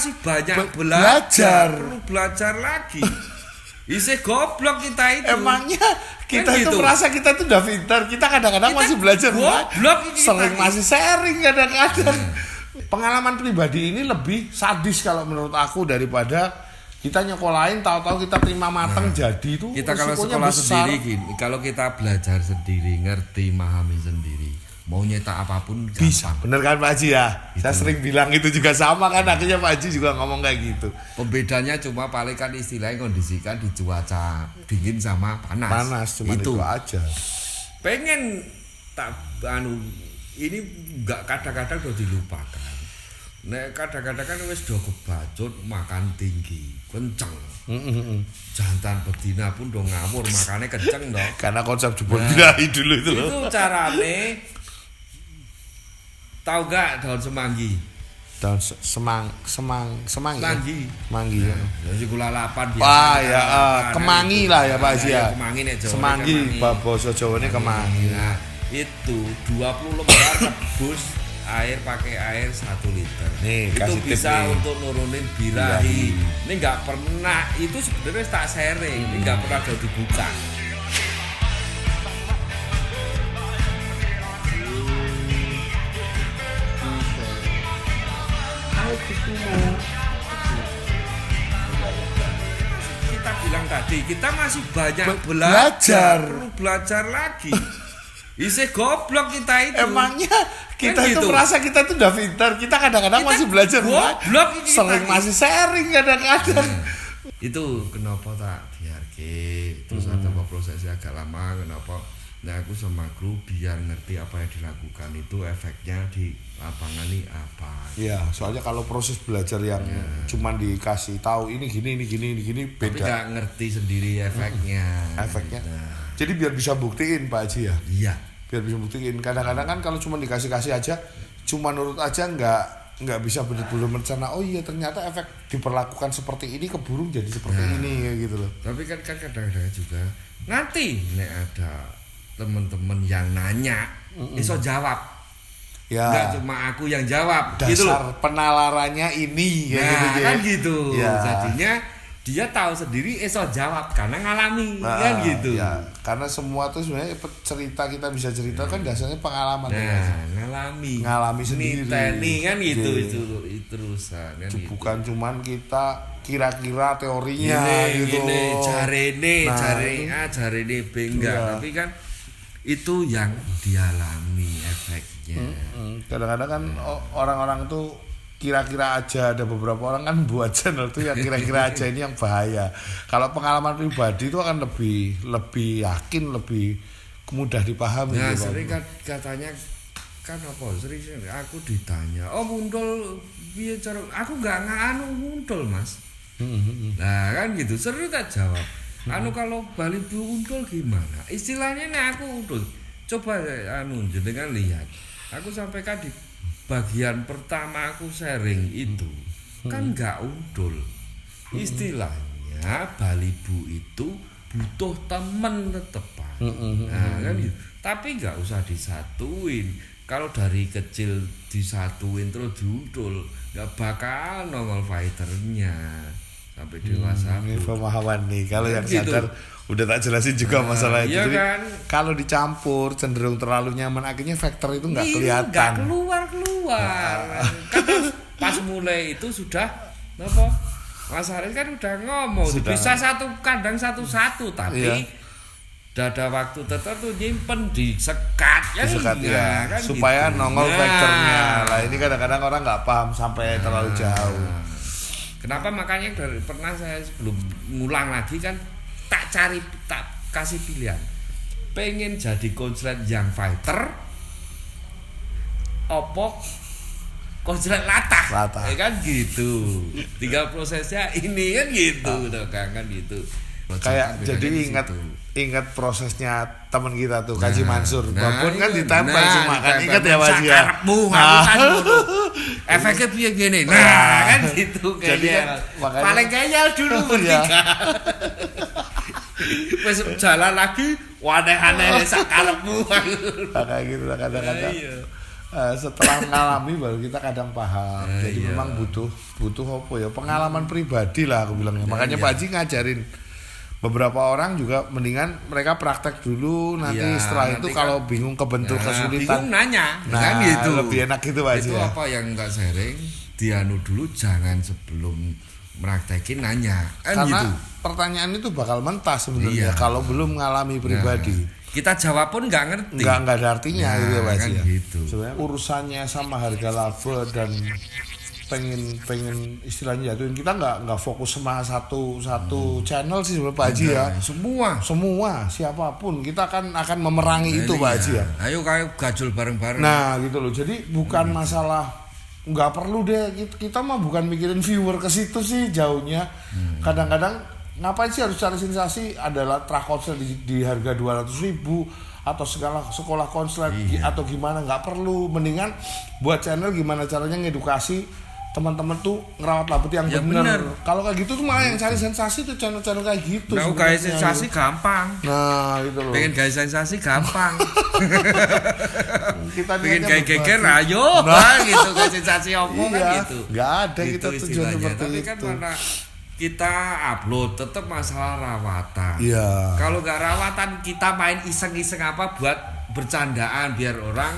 masih banyak belajar, perlu belajar lagi. Isih goblok kita itu. Emangnya kita kan itu gitu. merasa kita itu udah pintar. Kita kadang-kadang masih belajar. Goblok sering masih sharing kadang-kadang. Pengalaman pribadi ini lebih sadis kalau menurut aku daripada kita nyekolahin tahu-tahu kita terima mateng jadi itu. Kita kalau sekolah besar. sendiri gini, kalau kita belajar sendiri, ngerti, memahami sendiri, mau nyetak apapun gampang. Bisa, bener kan Pak Haji ya? Gitu. Saya sering bilang itu juga sama kan, akhirnya Pak Haji juga ngomong kayak gitu. Pembedanya cuma paling kan istilahnya kondisikan di cuaca dingin sama panas. Panas cuma itu aja. Pengen tak ini enggak kadang-kadang udah dilupakan. Nek kadang-kadang kan wis do kebacut makan tinggi, kenceng. Jantan betina pun do ngawur makannya kenceng dong. Karena konsep jebol birahi dulu itu loh. Itu carane tahu gak daun semanggi? Daun semanggi. Manggi ya. Jadi gula lapan biasa. Wah ya kemangi lah ya Pak Haji ya. Kemangi nek Jawa. Semanggi basa Jawane kemangi. Nah, itu 20 lembar rebus air pakai air 1 liter. Nih, itu bisa nih. untuk nurunin birahi. Ini nggak pernah, itu sebenarnya tak sharing. Ini nggak pernah ada dibuka. Kita bilang tadi kita masih banyak belajar, perlu belajar lagi. Isih goblok kita itu. Emangnya kita Kan itu gitu. merasa kita itu udah pintar. Kita kadang-kadang Kita masih belajar. goblok ini Sering kita. masih sharing kadang-kadang. Itu kenapa tak biarke terus ada prosesnya agak lama kenapa nah aku sama kru biar ngerti apa yang dilakukan itu efeknya di lapangan ini apa. Iya, soalnya kalau proses belajar yang cuman dikasih tahu ini gini Tapi beda. nggak ngerti sendiri efeknya. Efeknya. Nah, Jadi biar bisa buktiin Pak Haji ya. iya. Biar bisa buktiin. Kadang-kadang kan kalau cuma dikasih-kasih aja, cuma nurut aja nggak bisa benar-benar mencana. Oh iya ternyata efek diperlakukan seperti ini ke burung jadi seperti ini ya gitu loh. Tapi kan kadang-kadang juga nanti nek ada teman-teman yang nanya, iso jawab. Ya. Nggak cuma aku yang jawab. Dasar Gitu loh. penalarannya ini ya Nah, gitu. kan gitu. Ya. Jadinya dia tahu sendiri iso jawab karena ngalami kan gitu. Ya, karena semua tuh sebenarnya cerita kita bisa cerita kan dasarnya pengalaman. Nah, Ngalami sendiri. Niteni kan gitu Iya. itu terusan kan gitu. Bukan cuman kita kira-kira teorinya gitu. Gini, jarene, Nah, jare itu. A, jarene B enggak, Iya. tapi kan itu yang dialami efeknya. Kadang-kadang kan orang-orang tuh kira-kira aja, ada beberapa orang kan buat channel tuh yang kira-kira aja ini yang bahaya. Kalau pengalaman pribadi itu akan lebih yakin, lebih mudah dipahami. Nah, gitu, sering Pak. katanya kan apa? Sering aku ditanya, "Oh, muncul piye cara?" Aku enggak nganu muncul, Mas. Nah, kan gitu. Sering tak jawab. Kalau Bali Bu untul gimana? Istilahnya nih aku untul. Coba jenengan lihat. Aku sampaikan di bagian pertama aku sharing itu kan nggak untul. Istilahnya Bali Bu itu butuh temen tetepan. Nah, kan gitu. Tapi nggak usah disatuin. Kalau dari kecil disatuin terus diuntul, nggak bakal nongol fighternya sampai dewasa. Ini pemahaman nih. Kalau yang Gitu. sadar udah tak jelasin juga masalah itu. Iya Jadi kan? kalau dicampur cenderung terlalu nyaman, akhirnya faktor itu nggak Iya, kelihatan. nggak keluar. Kan pas mulai itu sudah apa? Mas Haris kan udah ngomong Sudah. bisa satu kandang satu-satu tapi Iya. ada waktu tertentu nyimpen disekat ya, Disekat, iya, ya, kan supaya gitu. nongol Nah. faktornya. Lah ini kadang-kadang orang nggak paham sampai terlalu jauh. Kenapa makanya dari pernah saya sebelum ngulang lagi kan tak kasih pilihan. Pengen jadi konslet yang fighter opo konslet latah. Ya kan gitu. Tinggal prosesnya ini kan gitu kan gitu. Kayak jadi ingat prosesnya teman kita tuh Kaji Mansur. Babon kan ditempel cuma kan ingat ya Mas ya. Efeknya piye gini. Nah, kan gitu Jadi kayaknya. kan, makanya- Paling kayal dulu bertiga. Wes jalan lagi aneh-aneh sak karepmu. Kayak gitu lah kadang-kadang. Iya. setelah mengalami baru kita kadang paham. Jadi iya. memang butuh apa ya, pengalaman pribadi lah aku bilangnya. Makanya iya. Pak Haji ngajarin beberapa orang juga mendingan mereka praktek dulu, nanti Iya, setelah nanti itu kan- kalau bingung kebentur kesulitan, bingung nanya nah kan gitu. lebih enak gitu Pak Haji Itu ya. apa yang enggak sharing dianu dulu, jangan sebelum praktekin nanya kan Karena gitu. pertanyaan itu bakal mentah sebenarnya Iya. kalau belum mengalami pribadi. Kita jawab pun nggak ngerti. Nggak ada artinya Nah, gitu ya Pak Haji kan ya. gitu. Sebenarnya urusannya sama harga laba dan pengen istilahnya jatuhin, kita nggak fokus sama satu channel sih sebenarnya Pak Haji ya. Semua siapapun kita akan memerangi itu Pak Haji ya. Ayo kayak gajul bareng-bareng. Nah gitu loh, jadi bukan masalah, nggak perlu deh kita mah bukan mikirin viewer ke situ sih jauhnya. Kadang-kadang ngapain sih harus cari sensasi, adalah trakonsel di harga 200.000 atau sekolah konseling atau gimana, nggak perlu. Mendingan buat channel gimana caranya ngedukasi teman-teman tuh ngerawat rambut yang Ya, bener. bener. Kalau kayak gitu tuh malah yang cari sensasi tuh channel-channel kayak gitu. Mau sebenarnya kayak sensasi gitu. gampang. Nah gitu loh. Pengen kayak sensasi gampang. Kita Pengen niatnya kayak geger berbagi. ayo kan gitu, kayak sensasi omong kan Iya, gitu. nggak ada Gitu kita tujuan istilahnya. seperti Tapi itu. kan mana kita upload tetap masalah rawatan. Iya. Kalau nggak rawatan kita main iseng-iseng apa buat bercandaan biar orang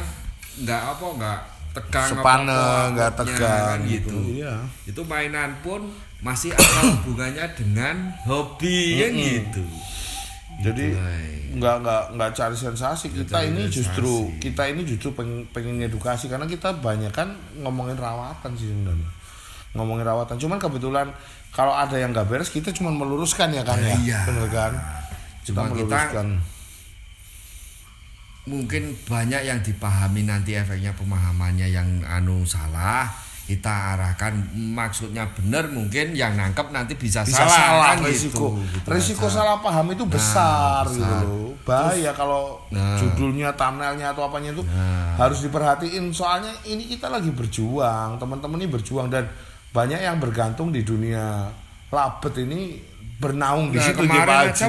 nggak tegang Sepane, apa-apa, nggak uploadnya, tegang kan gitu. Iya. Itu mainan pun masih ada hubungannya dengan hobi kan gitu. Jadi Gitu, nggak cari sensasi. Kita cari ini sensasi. justru pengen edukasi, karena kita banyak kan ngomongin rawatan sih sebenarnya. Ngomongin rawatan. Cuman kebetulan kalau ada yang nggak beres kita cuma meluruskan ya kan ya. Iya. Bener kan? Cuma kita mungkin banyak yang dipahami nanti efeknya pemahamannya yang salah, kita arahkan maksudnya benar, mungkin yang nangkep nanti bisa salah kan risiko. gitu Risiko aja. salah paham itu besar, besar. gitu loh. Bahaya kalau judulnya, thumbnailnya atau apanya itu harus diperhatiin, soalnya ini kita lagi berjuang, teman-teman ini berjuang, dan banyak yang bergantung di dunia labet ini, bernaung di situ. Kemarin aja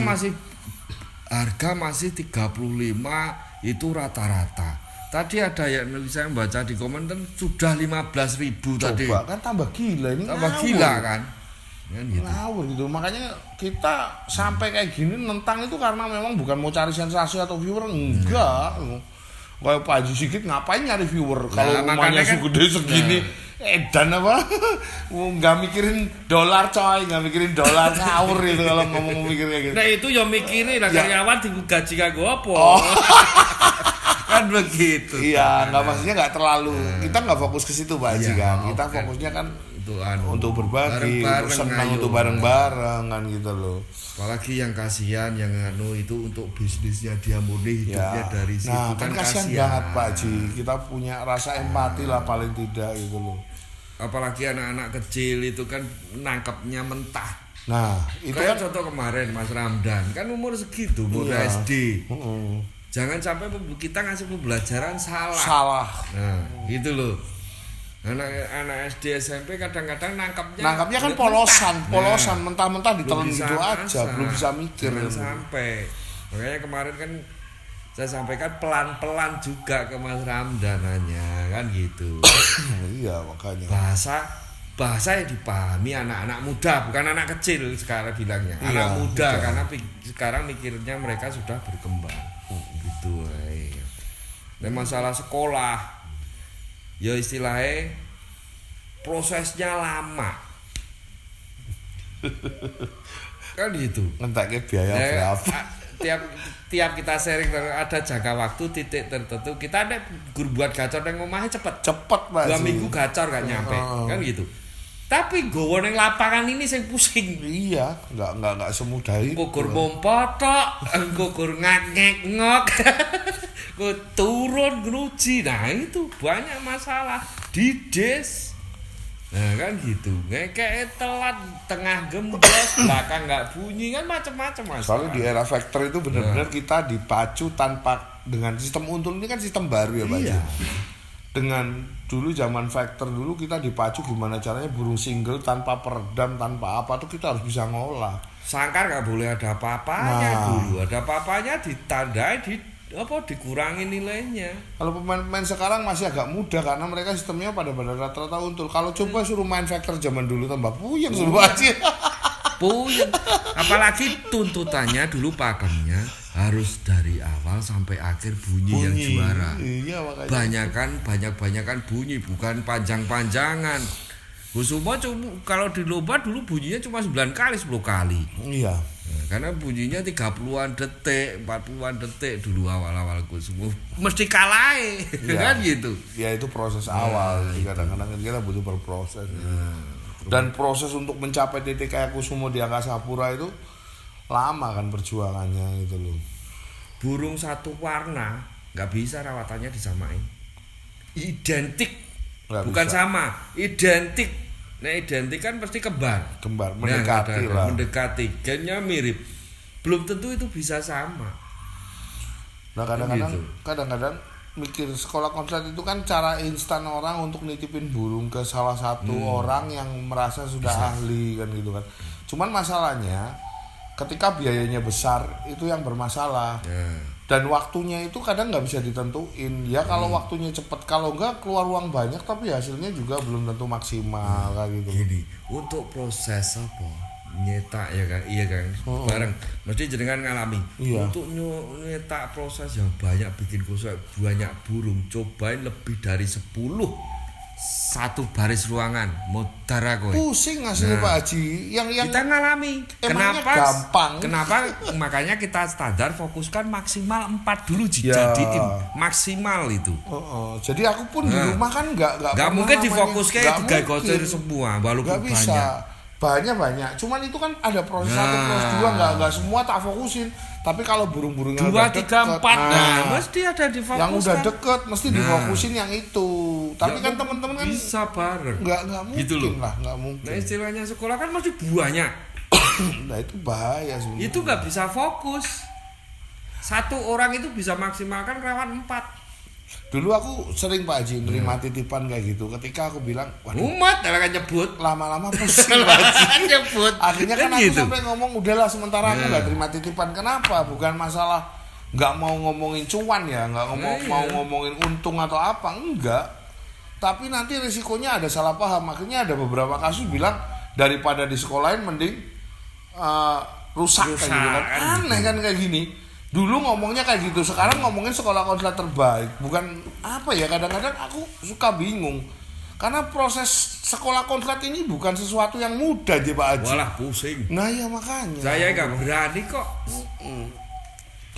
harga masih 35 itu rata-rata. Tadi ada yang saya baca di komentar sudah 15.000 tadi. Coba kan tambah gila ini. Tambah ngawur. gila kan gitu. Ngawur gitu. Makanya kita sampai kayak gini nentang itu karena memang bukan mau cari sensasi atau viewer, enggak. Kayak Pak Haji Sigit ngapain nyari viewer kalau rumahnya makanya kan- segede segini. Edan apa? Nggak mikirin dolar coy, nggak mikirin dolar, ngawur itu kalau ngomong mikir kayak gitu. Nah itu yang mikirin lah, Ya. karyawan digaji kagak apa. Oh. Kan begitu. Iya, nggak, maksudnya nggak terlalu. Kita nggak fokus ke situ Pak Haji Iya, kan. oh, Kita kan. fokusnya kan Untuk berbagi, bareng-bareng, untuk senang, ayo. untuk bareng-bareng kan gitu loh. Apalagi yang kasihan yang itu untuk bisnisnya dia murni hidupnya dari situ Nah, kan kasihan banget Pak Haji. Kita punya rasa empati lah paling tidak gitu loh. Apalagi anak-anak kecil itu kan nangkepnya mentah. Nah, itu Kayak kan contoh kemarin Mas Ramdan kan umur segitu, umur Iya. SD. Mm-mm. Jangan sampai kita ngasih pembelajaran salah. salah. Nah, gitu loh. Anak SD SMP kadang-kadang nangkapnya Kan udah polosan, mentah. mentah-mentah Belum ditelan bisa gitu aja, masak. belum bisa mikir. Jangan sampai. Makanya kemarin kan saya sampaikan pelan-pelan juga ke Mas Ramdan hanya kan gitu. Iya, makanya. Bahasa yang dipahami anak-anak muda, bukan anak kecil sekarang bilangnya. Iya, Anak muda betul. karena sekarang mikirnya mereka sudah berkembang. Gitu. Dan masalah sekolah ya istilahnya prosesnya lama. Kan gitu. Ngenteknya biaya berapa? Tiap kita sharing ada jangka waktu titik tertentu, kita ada guru buat gacor yang ngomongnya cepet Pak 2 Haji. minggu gacor gak nyampe kan gitu. Tapi gowo ning lapangan ini sing pusing. Iya, nggak semudah itu. Gugur mompotok, gugur ngek-ngek-ngok. Ku turun gruji. Nah, itu banyak masalah di des. Nah, kan gitu. Ngekek telat, tengah gembos, belakang nggak bunyi, kan macam-macam masalah. Soalnya di era factor itu benar-benar kita dipacu tanpa, dengan sistem untul ini kan sistem baru ya Pak Haji. Iya. Dengan dulu zaman factor dulu kita dipacu gimana caranya burung single tanpa peredam, tanpa apa tuh kita harus bisa ngolah. Sangkar nggak boleh ada apa-apanya Nah. dulu. Ada apa-apanya ditandai di dikurangi nilainya. Kalau pemain-pemain sekarang masih agak mudah karena mereka sistemnya pada rata-rata untul. Kalau coba suruh main Vector zaman dulu tambah puyeng suruh aja. Puyeng. Apalagi tuntutannya dulu pakemnya harus dari awal sampai akhir bunyi yang juara. Iya makanya. Banyak-banyakan bunyi, bukan panjang-panjangan. Kusumo kalau di lomba dulu bunyinya cuma 9 kali 10 kali. Iya. Nah, karena bunyinya 30-an detik, 40-an detik dulu awal-awal Kusumo mesti kalah kan gitu. Ya itu proses awal. Kadang-kadang kita butuh berproses. Dan proses untuk mencapai titik kayak Kusumo di Angkasa Pura itu lama kan perjuangannya gitu loh. Burung satu warna nggak bisa rawatannya disamain. Identik. Nggak Bukan bisa. sama, identik. Nah identik kan pasti kembar mendekati lah. Mendekati, gennya mirip. Belum tentu itu bisa sama. Nah kadang-kadang mikir sekolah konslet itu kan cara instan orang untuk nitipin burung ke salah satu orang yang merasa sudah ahli kan gitu kan. Cuman masalahnya ketika biayanya besar itu yang bermasalah. Dan waktunya itu kadang nggak bisa ditentuin ya. Kalau waktunya cepet, kalau enggak keluar uang banyak tapi hasilnya juga belum tentu maksimal kayak gitu. Gini, untuk proses apa nyetak ya kan, iya kan, bareng mesti jenengan ngalami. Iya. Untuk nyetak proses yang banyak, bikin khusus banyak burung, cobain lebih dari 10 satu baris ruangan mudara kowe. Pusing hasilnya Pak Haji. Yang kita ngalami. Emangnya gampang. Kenapa makanya kita standar fokuskan maksimal 4 dulu dijadiin maksimal itu. Jadi aku pun di rumah kan enggak mungkin difokuskan tiga gocor semua walaupun banyak. Banyak. Cuman itu kan ada proses 1, proses 2, enggak semua tak fokusin. Tapi kalau burung-burung yang 2, 3, 4 mesti ada difokuskan. Yang udah deket mesti difokusin yang itu. Tapi kan teman-teman kan bisa bareng. Enggak mungkin gitu loh. Lah, enggak mungkin. Nah, istilahnya sekolah kan mesti banyak. Nah, itu bahaya sebenarnya. Itu enggak bisa fokus. Satu orang itu bisa maksimalkan lewat 4. Dulu aku sering Pak Haji nerima titipan kayak gitu. Ketika aku bilang, waduh, umat kan nyebut lama-lama pusing Pak Haji. nyebut. Akhirnya kan aku sampai ngomong udahlah sementara aku nggak terima titipan. Kenapa? Bukan masalah nggak mau ngomongin cuan ya, nggak mau ngomongin untung atau apa, enggak. Tapi nanti risikonya ada salah paham. Akhirnya ada beberapa kasus bilang daripada di sekolahin mending rusak kayak gitu kan. Aneh kan kayak gini. Dulu ngomongnya kayak gitu, sekarang ngomongin sekolah konslet terbaik. Bukan apa ya, kadang-kadang aku suka bingung. Karena proses sekolah konslet ini bukan sesuatu yang mudah aja Pak Haji. Walah pusing. Nah ya makanya. Saya nggak berani kok.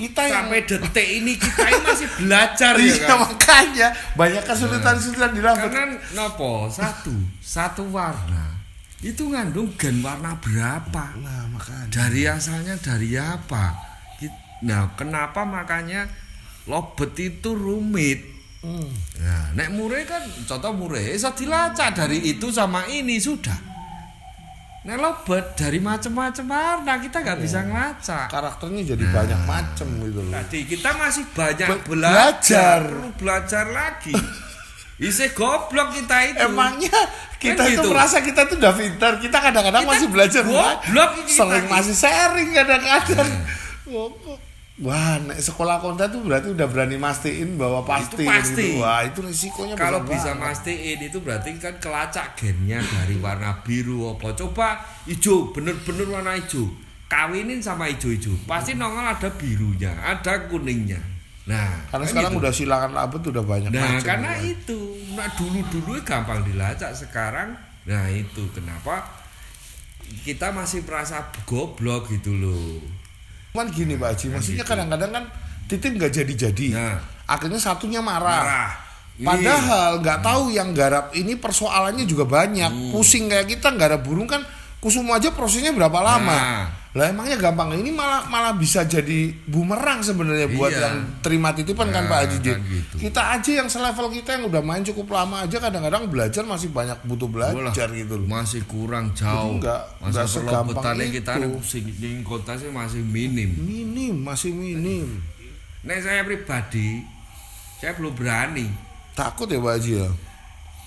Kita sampai detik ini kita ini masih belajar ya iya, kan. Makanya banyak kesulitan-kesulitan di dalam. Karena nopo satu warna itu ngandung gen warna berapa? Nah makanya. Dari asalnya dari apa? Nah, kenapa makanya lobet itu rumit? Nah, nek murai kan contoh murai iso dilacak dari itu sama ini sudah. Nek lobet dari macam-macam warna kita nggak bisa ngelacak. Karakternya jadi banyak macam gitu loh. Tadi kita masih banyak belajar, perlu belajar lagi. Isih goblok kita itu. Emangnya kita kan itu gitu. Merasa kita tuh udah pintar. Kita kadang-kadang masih belajar. Goblok sering masih sharing kadang-kadang. Wah, sekolah konten tuh berarti udah berani mastiin bahwa pasti. Itu pasti. Gitu. Wah, itu risikonya kalau bisa mastiin itu berarti kan kelacak gennya dari warna biru apa. Coba hijau, bener-bener warna hijau. Kawinin sama hijau-hijau. Pasti nongol ada birunya, ada kuningnya. Nah, karena kan sekarang gitu. Udah silangan labet udah banyak macam. Nah, karena ya. Itu. Nah, dulu gampang dilacak, sekarang nah itu kenapa kita masih merasa goblok gitu loh. Cuman gini Pak Haji, maksudnya kadang-kadang kan titip nggak jadi-jadi, akhirnya satunya marah. Padahal nggak tahu yang garap ini persoalannya juga banyak, pusing kayak kita garap burung kan Kusumo aja prosesnya berapa lama? Lah emangnya gampang, ini malah bisa jadi bumerang sebenarnya buat yang terima titipan kan Pak Haji. Kan gitu. Kita aja yang selevel kita yang udah main cukup lama aja kadang-kadang belajar masih banyak butuh belajar gitu loh. Masih kurang jauh. Enggak segampang itu. Kita di kota sih masih minim. Masih minim. Nah saya pribadi saya belum berani. Takut ya Pak Haji ya.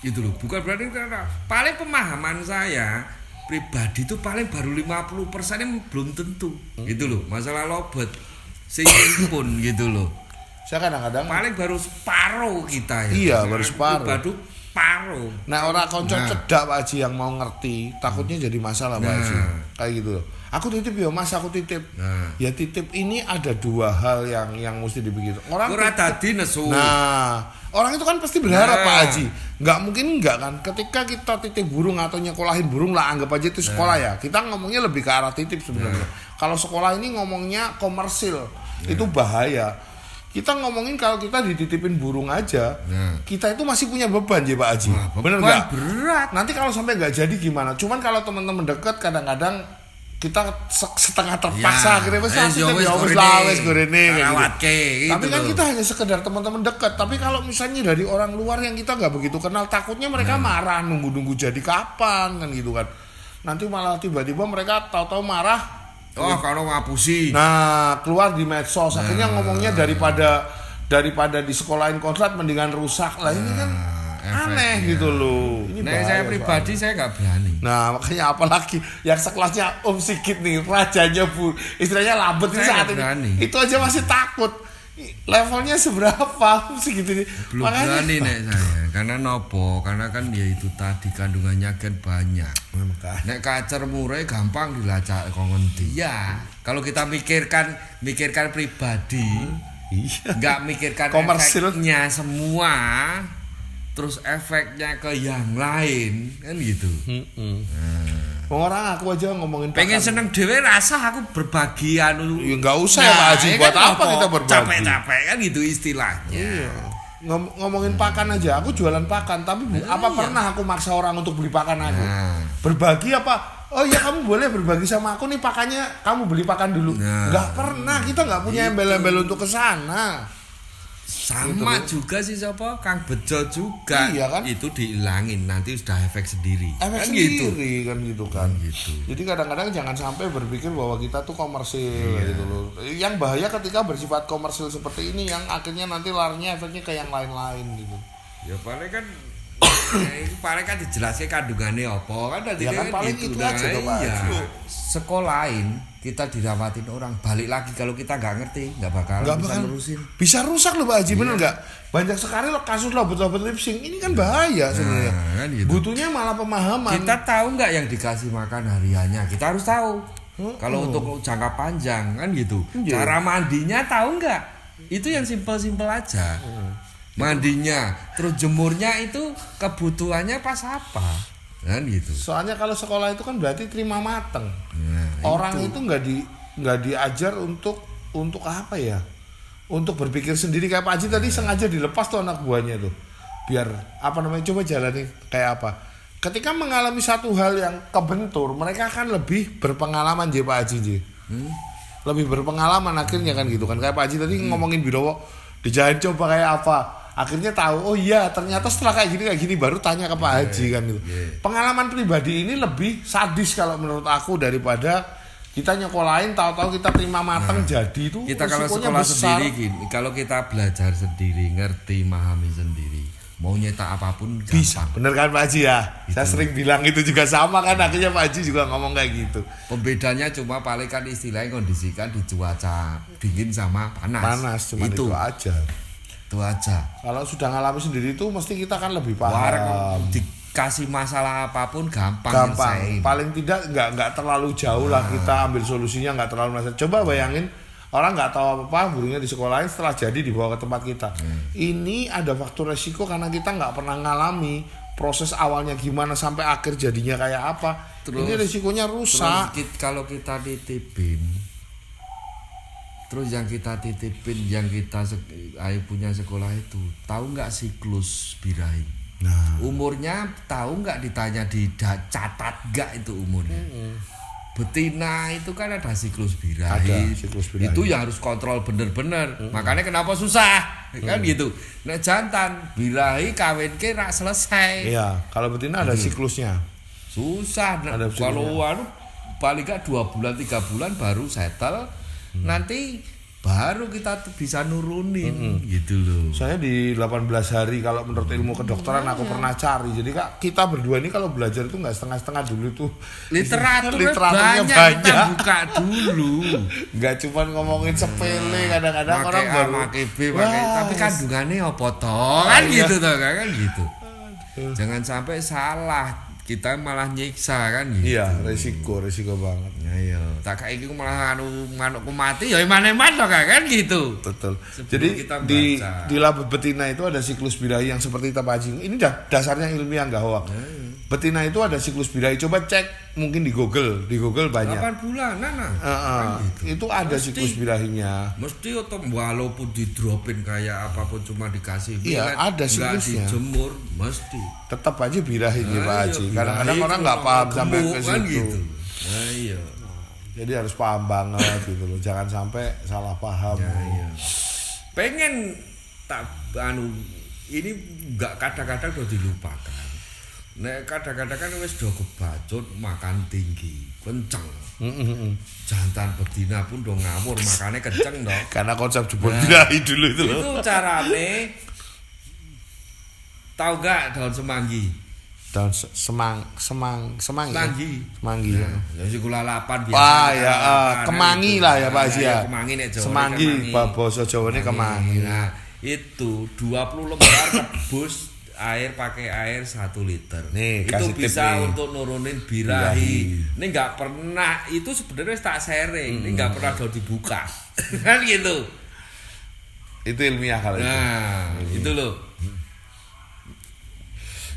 Gitu loh, bukan berani karena paling pemahaman saya pribadi itu paling baru 50% belum tentu gitu loh masalah lobet sing pun gitu loh. Saya kadang-kadang paling baru separuh kita ya. Iya, baru separuh. Baru paruh. Nah, orang konco cedak Pak Haji yang mau ngerti, takutnya jadi masalah Pak Haji. Kayak gitu loh. Aku titip ya Mas, aku titip. Ya titip ini ada dua hal yang mesti dipikir. Orang ora dadi nesu. Nah, orang itu kan pasti berharap Pak Haji. Nggak mungkin enggak kan. Ketika kita titip burung atau nyekolahin burung lah, anggap aja itu sekolah ya. Kita ngomongnya lebih ke arah titip sebenarnya. Kalau sekolah ini ngomongnya komersil, itu bahaya. Kita ngomongin kalau kita dititipin burung aja, kita itu masih punya beban ya Pak Haji. Bener nggak? Berat. Nanti kalau sampai nggak jadi gimana? Cuman kalau teman-teman dekat kadang-kadang kita setengah terpaksa akhirnya wis gorene gitu. Tapi kan kita hanya sekedar teman-teman dekat. Tapi kalau misalnya dari orang luar yang kita nggak begitu kenal, takutnya mereka marah nunggu-nunggu jadi kapan kan gitu kan. Nanti malah tiba-tiba mereka tahu-tahu marah. Oh, kalau ngapusi. Nah, keluar di medsos akhirnya ngomongnya daripada di sekolahin konslet mendingan rusak. Lah ini kan aneh gitu loh. Ini saya pribadi saya nggak berani. Nah, makanya apalagi yang sekelasnya Om Sigit nih, rajanya Bu, istilahnya labet Saya saat berani. ini. Itu aja masih takut. Levelnya seberapa segitu nih. Belum berani nek saya. Karena nopo? Karena kan ya itu tadi kandungannya kan banyak. Nek kacer murah gampang dilacak kok ngendi. Iya. Kalau kita mikirkan pribadi, nggak mikirkan komersil efeknya semua, terus efeknya ke yang lain kan gitu. Orang aku aja ngomongin pengen seneng dhewe rasa aku berbagi anu. Ya enggak usah ya Pak Haji, buat kan apa kita berbagi? Capek-capek kan gitu istilahnya. Iya. Ngomongin pakan aja, aku jualan pakan, tapi apa pernah aku maksa orang untuk beli pakan aku? Berbagi apa? Oh ya kamu boleh berbagi sama aku nih pakannya, kamu beli pakan dulu. Enggak pernah, kita enggak punya embel-embel untuk ke sana. Sama gitu. Juga sih siapa Kang Bejo juga. Iya kan? Itu dihilangin nanti sudah efek sendiri. Efek kan sendiri gitu. kan gitu. Jadi kadang-kadang jangan sampai berpikir bahwa kita tuh komersil gitu loh. Yang bahaya ketika bersifat komersil seperti ini yang akhirnya nanti larinya efeknya ke yang lain-lain gitu. Ya paling kan paling kan dijelaskan kandungannya apa kan tadi ya kan paling gitu. Itu aja tuh Pak. Sekolahin kita dirawatin orang balik lagi kalau kita nggak ngerti nggak bakal bisa nerusin. Bisa rusak loh Pak Haji, bener nggak? Banyak sekali loh kasus lobet-lobet lip sync ini kan bahaya sebenarnya. Kan gitu. Butuhnya malah pemahaman. Kita tahu nggak yang dikasih makan hariannya? Kita harus tahu. Kalau untuk jangka panjang kan gitu. Cara mandinya tahu nggak? Itu yang simpel-simpel aja. Mandinya, terus jemurnya itu kebutuhannya pas apa? Kan gitu. Soalnya kalau sekolah itu kan berarti terima mateng. Orang itu nggak diajar untuk apa ya? Untuk berpikir sendiri kayak Pak Haji tadi sengaja dilepas tuh anak buahnya tuh. Biar apa namanya coba jalani kayak apa. Ketika mengalami satu hal yang kebentur, mereka akan lebih berpengalaman Pak Haji. Lebih berpengalaman akhirnya kan gitu kan. Kayak Pak Haji tadi ngomongin Birowo, dijahit coba kayak apa. Akhirnya tahu, oh iya ternyata setelah kayak gini baru tanya ke Pak Haji kan gitu. Pengalaman pribadi ini lebih sadis kalau menurut aku daripada kita nyekolahin tahu-tahu kita terima mateng jadi itu kita kalau sekolah besar. Sendiri gini, kalau kita belajar sendiri, ngerti, memahami sendiri, mau nyetak apapun gampang. Bisa, bener kan Pak Haji ya? Gitu. Saya sering bilang itu juga sama kan, akhirnya Pak Haji juga ngomong kayak gitu. Pembedanya cuma paling kan istilahnya kondisikan di cuaca dingin sama panas. Panas, cuma itu aja. Itu aja. Kalau sudah ngalami sendiri itu mesti kita kan lebih paham. Dikasih masalah apapun gampang. Paling tidak nggak terlalu jauh lah kita ambil solusinya, nggak terlalu masalah. Coba bayangin orang nggak tahu apa-apa burungnya di sekolahin setelah jadi dibawa ke tempat kita. Ini ada faktor resiko karena kita nggak pernah ngalami proses awalnya gimana sampai akhir jadinya kayak apa. Terus, ini resikonya rusak. Terus kalau kita titipin. Terus yang kita titipin, yang kita punya sekolah itu, tahu nggak siklus birahi? Nah. Umurnya tahu nggak ditanya catat nggak itu umurnya? Betina itu kan ada siklus birahi. Itu yang harus kontrol bener-bener. Makanya kenapa susah? Kan gitu. Nah jantan birahi kawin rak selesai. Iya, kalau betina ada siklusnya. Susah. Kalau paling nggak 2 bulan 3 bulan baru settle. Nanti baru kita bisa nurunin gitu loh. Saya di 18 hari kalau menurut ilmu kedokteran aku pernah cari. Jadi Kak, kita berdua ini kalau belajar itu nggak setengah-setengah dulu tuh. Literaturnya Literaturnya banyak, kita buka dulu. Nggak cuma ngomongin sepele, kadang-kadang Make orang A, baru make B, tapi kandungannya apa toh? Kan gitu toh, kan gitu. Jangan sampai salah, kita malah nyiksa kan gitu. Iya, resiko banget. Ayo, tak kayak gitu malah manukku mati ya mana-mana toh kan gitu. Betul. Sebelum Jadi kita di labu betina itu ada siklus birahi yang seperti Pak Haji. Ini dasarnya ilmiah nggak hoak. Betina itu ada siklus birahi. Coba cek mungkin di Google banyak. 8 bulan, nah. Gitu. Itu ada siklus birahinya. Mesti atau walaupun didropin kayak apapun cuma dikasih Iya, kan, ada siklusnya. nggak dijemur mesti. Tetap aja birahi nih Pak Haji. Iya, Kadang-kadang birahi orang itu nggak paham sampai gemuk ke kan situ. gitu. Nah, iya. Jadi harus paham banget gitu loh. Jangan sampai salah paham. Iya. Pengen tak ini nggak kadang-kadang udah dilupakan. Nek kadang-kadang kan wis do kebacut makan tinggi, kenceng. Jantan betina pun do ngawur makannya kenceng dong. Karena konsep jebol birahi dulu itu loh. Itu carane tahu gak daun semanggi? Daun semanggi. Semanggi. Ya si gula lapan biasa. Wah ya kemangi gitu. lah ya Pak Haji ya. Kemangi nek Jawa. Semanggi, bahasa Jawa ini kemangi. Nah, itu 20 lembar rebus air pakai air 1 liter. Nih, itu kasih bisa tip nih. untuk nurunin birahi. Ini nggak pernah, itu sebenarnya tak sharing. Ini nggak pernah do dibuka. Kan gitu. Itu ilmiah kalau itu. Nah, itu loh.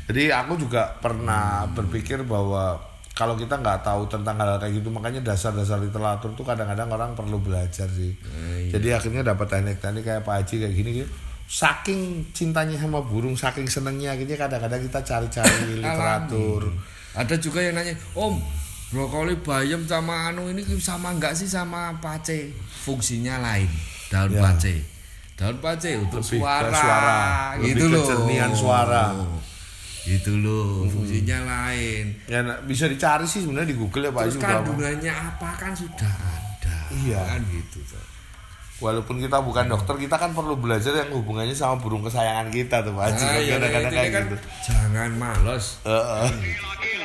Jadi aku juga pernah berpikir bahwa kalau kita nggak tahu tentang hal kayak gitu, makanya dasar-dasar literatur tuh kadang-kadang orang perlu belajar sih. Iya. Jadi akhirnya dapat teknik-teknik kayak Pak Haji kayak gini gitu. Saking cintanya sama burung, saking senengnya gitu, kadang-kadang kita cari-cari literatur. Ada juga yang nanya, Om, brokoli bayam sama ini sama enggak sih sama pace? Fungsinya lain, daun Ya. pace. Daun pace untuk Lebih ke suara, gitu lebih ke loh. jernihan suara. Gitu loh, fungsinya lain. Ya bisa dicari sih sebenarnya di Google ya Pak Terus Haji. udah- kandungannya apa kan sudah ada. Iya. Kan gitu tuh. Walaupun kita bukan dokter, kita kan perlu belajar yang hubungannya sama burung kesayangan kita tuh Pak Haji. Nah, ya, Kadang-kadang intinya kayak kan gitu. jangan males. Heeh. Kan gitu.